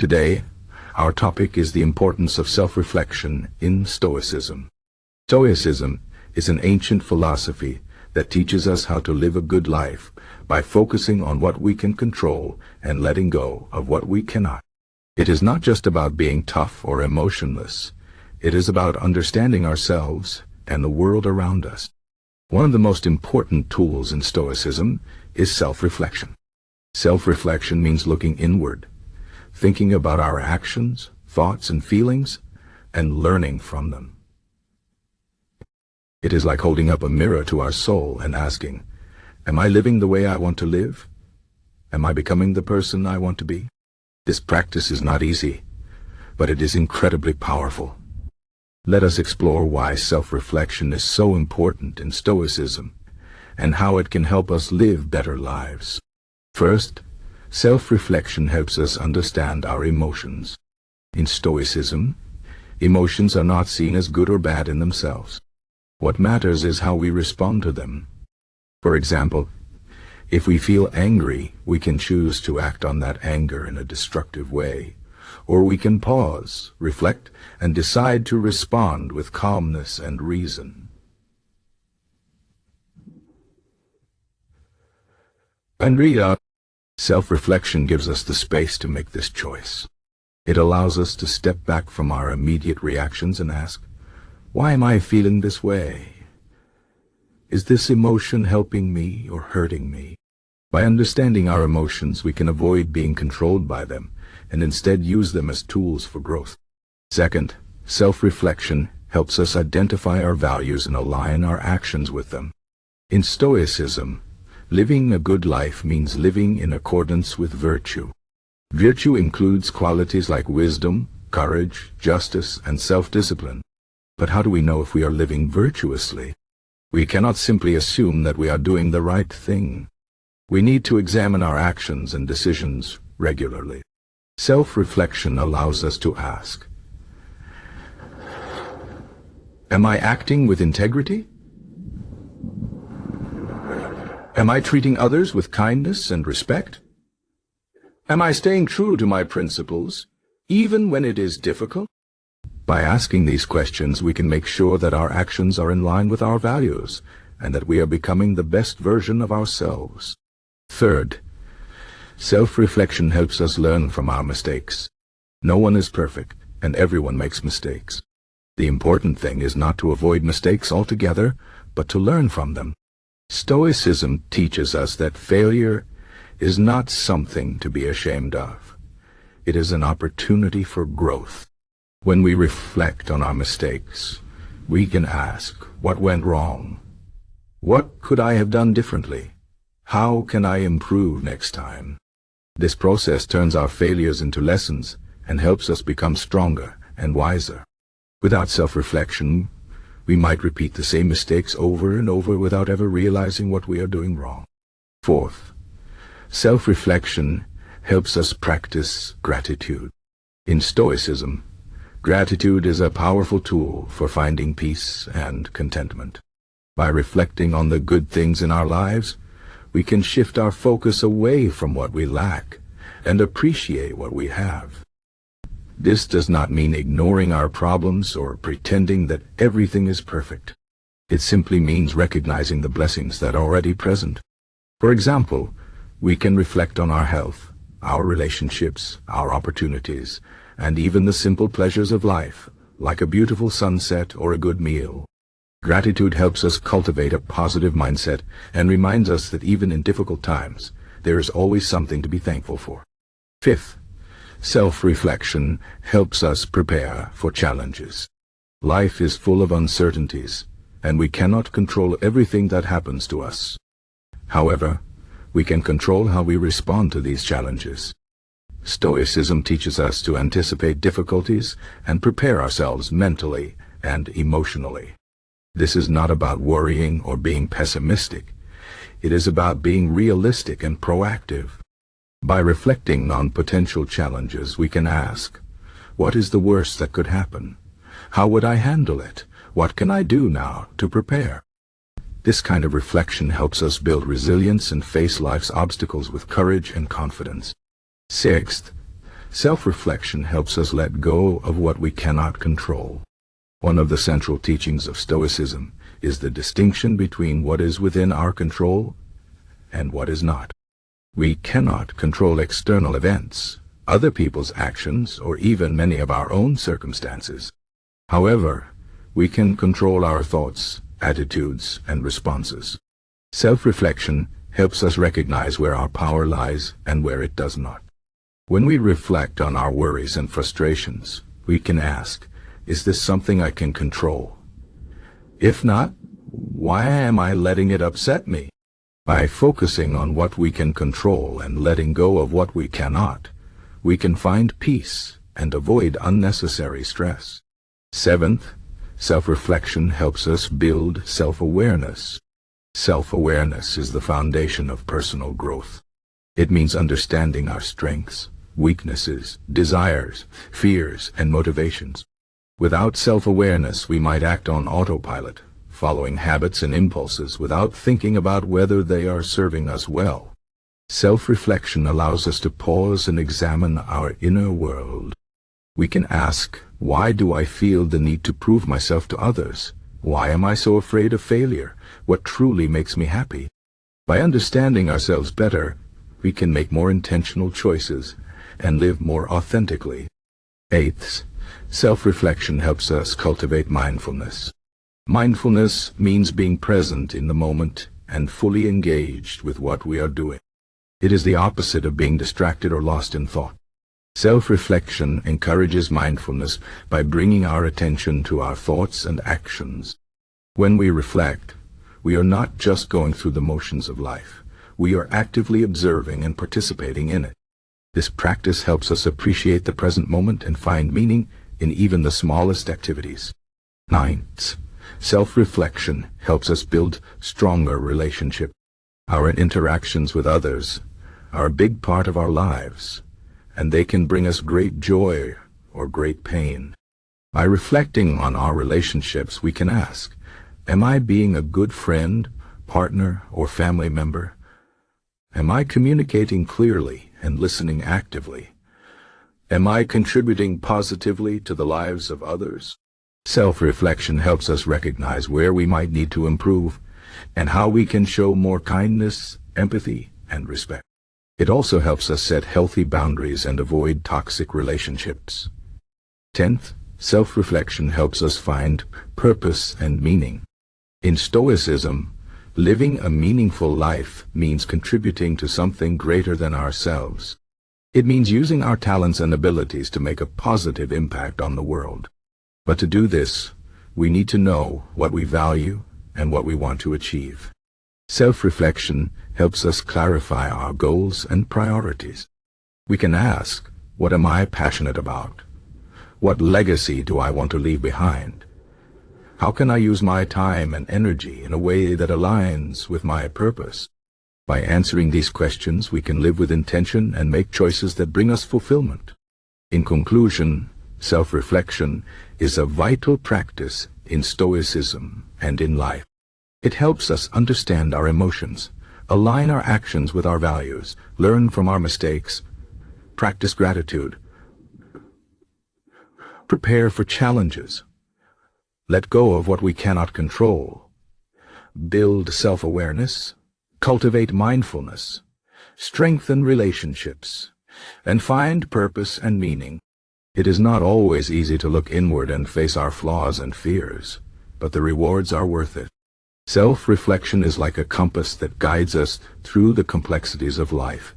Today, our topic is the importance of self-reflection in Stoicism. Stoicism is an ancient philosophy that teaches us how to live a good life by focusing on what we can control and letting go of what we cannot. It is not just about being tough or emotionless. It is about understanding ourselves and the world around us. One of the most important tools in Stoicism is self-reflection. Self-reflection means looking inward, thinking about our actions, thoughts, and feelings, and learning from them. It is like holding up a mirror to our soul and asking, am I living the way I want to live? Am I becoming the person I want to be? This practice is not easy, but it is incredibly powerful. Let us explore why self-reflection is so important in Stoicism and how it can help us live better lives. First, self-reflection helps us understand our emotions. In Stoicism, emotions are not seen as good or bad in themselves. What matters is how we respond to them. For example, if we feel angry, we can choose to act on that anger in a destructive way, or we can pause, reflect, and decide to respond with calmness and reason. Self-reflection gives us the space to make this choice. It allows us to step back from our immediate reactions and ask, why am I feeling this way? Is this emotion helping me or hurting me? By understanding our emotions, we can avoid being controlled by them and instead use them as tools for growth. Second, self-reflection helps us identify our values and align our actions with them. In Stoicism, living a good life means living in accordance with virtue. Virtue includes qualities like wisdom, courage, justice, and self-discipline. But how do we know if we are living virtuously? We cannot simply assume that we are doing the right thing. We need to examine our actions and decisions regularly. Self-reflection allows us to ask, am I acting with integrity? Am I treating others with kindness and respect? Am I staying true to my principles, even when it is difficult? By asking these questions, we can make sure that our actions are in line with our values and that we are becoming the best version of ourselves. Third, self-reflection helps us learn from our mistakes. No one is perfect, and everyone makes mistakes. The important thing is not to avoid mistakes altogether, but to learn from them. Stoicism teaches us that failure is not something to be ashamed of. It is an opportunity for growth. When we reflect on our mistakes, we can ask, what went wrong? What could I have done differently? How can I improve next time? This process turns our failures into lessons and helps us become stronger and wiser. Without self-reflection, we might repeat the same mistakes over and over without ever realizing what we are doing wrong. Fourth, self-reflection helps us practice gratitude. In Stoicism, gratitude is a powerful tool for finding peace and contentment. By reflecting on the good things in our lives, we can shift our focus away from what we lack and appreciate what we have. This does not mean ignoring our problems or pretending that everything is perfect. It simply means recognizing the blessings that are already present. For example, we can reflect on our health, our relationships, our opportunities, and even the simple pleasures of life, like a beautiful sunset or a good meal. Gratitude helps us cultivate a positive mindset and reminds us that even in difficult times, there is always something to be thankful for. Fifth, self-reflection helps us prepare for challenges. Life is full of uncertainties, and we cannot control everything that happens to us. However, we can control how we respond to these challenges. Stoicism teaches us to anticipate difficulties and prepare ourselves mentally and emotionally. This is not about worrying or being pessimistic. It is about being realistic and proactive. By reflecting on potential challenges, we can ask, what is the worst that could happen? How would I handle it? What can I do now to prepare? This kind of reflection helps us build resilience and face life's obstacles with courage and confidence. Sixth, Self-reflection helps us let go of what we cannot control. One of the central teachings of Stoicism is the distinction between what is within our control and what is not. We cannot control external events, other people's actions, or even many of our own circumstances. However, we can control our thoughts, attitudes, and responses. Self-reflection helps us recognize where our power lies and where it does not. When we reflect on our worries and frustrations, we can ask, is this something I can control? If not, why am I letting it upset me? By focusing on what we can control and letting go of what we cannot, we can find peace and avoid unnecessary stress. Seventh, self-reflection helps us build self-awareness. Self-awareness is the foundation of personal growth. It means understanding our strengths, weaknesses, desires, fears, and motivations. Without self-awareness, we might act on autopilot, following habits and impulses without thinking about whether they are serving us well. Self-reflection allows us to pause and examine our inner world. We can ask, why do I feel the need to prove myself to others? Why am I so afraid of failure? What truly makes me happy? By understanding ourselves better, we can make more intentional choices and live more authentically. Eighth, self-reflection helps us cultivate mindfulness. Mindfulness means being present in the moment and fully engaged with what we are doing. It is the opposite of being distracted or lost in thought. Self-reflection encourages mindfulness by bringing our attention to our thoughts and actions. When we reflect, we are not just going through the motions of life. We are actively observing and participating in it. This practice helps us appreciate the present moment and find meaning in even the smallest activities. Ninth, self-reflection helps us build stronger relationships. Our interactions with others are a big part of our lives, and they can bring us great joy or great pain. By reflecting on our relationships, we can ask, am I being a good friend, partner, or family member? Am I communicating clearly and listening actively? Am I contributing positively to the lives of others? Self-reflection helps us recognize where we might need to improve and how we can show more kindness, empathy, and respect. It also helps us set healthy boundaries and avoid toxic relationships. 10th, self-reflection helps us find purpose and meaning. In Stoicism, living a meaningful life means contributing to something greater than ourselves. It means using our talents and abilities to make a positive impact on the world. But to do this, we need to know what we value and what we want to achieve. Self-reflection helps us clarify our goals and priorities. We can ask, what am I passionate about? What legacy do I want to leave behind? How can I use my time and energy in a way that aligns with my purpose? By answering these questions, we can live with intention and make choices that bring us fulfillment. In conclusion, self-reflection is a vital practice in Stoicism and in life. It helps us understand our emotions, align our actions with our values, learn from our mistakes, practice gratitude, prepare for challenges, let go of what we cannot control, build self-awareness, cultivate mindfulness, strengthen relationships, and find purpose and meaning. It is not always easy to look inward and face our flaws and fears, but the rewards are worth it. Self-reflection is like a compass that guides us through the complexities of life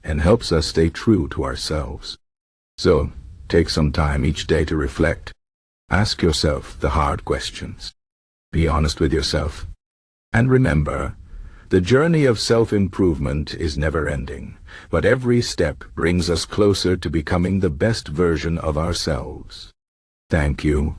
and helps us stay true to ourselves. So, take some time each day to reflect. Ask yourself the hard questions. Be honest with yourself. And remember, the journey of self-improvement is never-ending, but every step brings us closer to becoming the best version of ourselves. Thank you